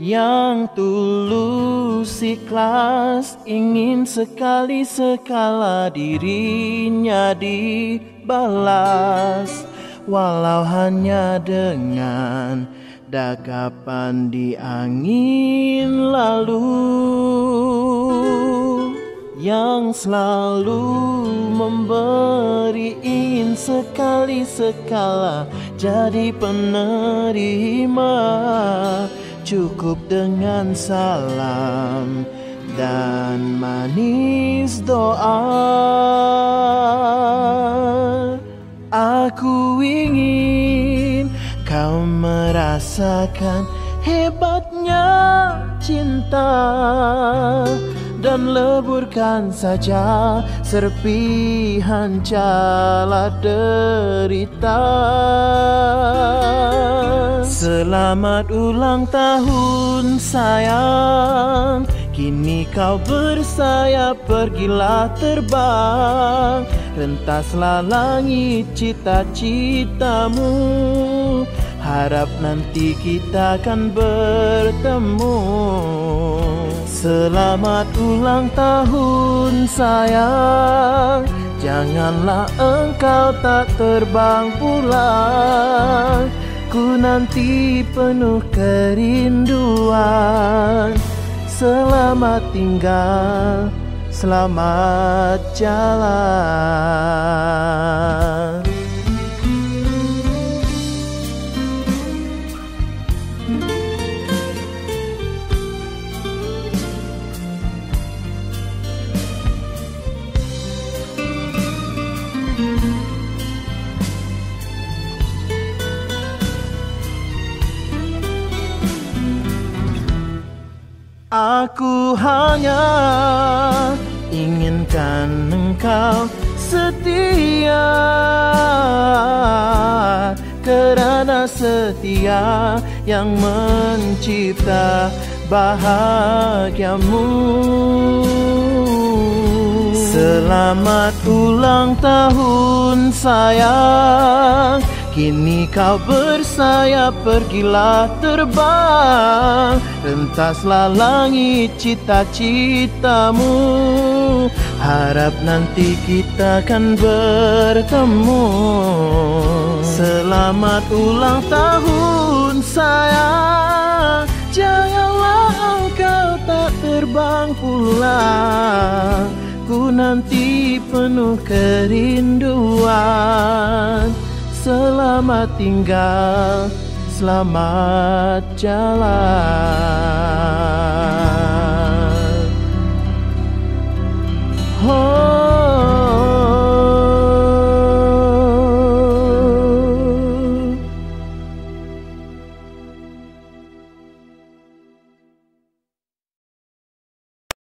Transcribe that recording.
Yang tulus ikhlas ingin sekali-sekala dirinya dibalas, walau hanya dengan dagapan di angin lalu. Yang selalu memberi ingin sekali-sekala jadi penerima. Cukup dengan salam dan manis doa. Aku ingin kau merasakan hebatnya cinta dan leburkan saja serpihan cala derita. Selamat ulang tahun sayang, kini kau bersayap pergilah terbang. Rentaslah langit cita-citamu, harap nanti kita akan bertemu. Selamat ulang tahun sayang, janganlah engkau tak terbang pulang. Ku nanti penuh kerinduan. Selamat tinggal, selamat jalan. Aku hanya inginkan engkau setia, kerana setia yang mencipta bahagiamu. Selamat ulang tahun sayang, kini kau bersayap pergilah terbang. Rentaslah langit cita-citamu, harap nanti kita akan bertemu. Selamat ulang tahun sayang, janganlah engkau tak terbang pulang. Ku nanti penuh kerinduan. Selamat tinggal, selamat jalan.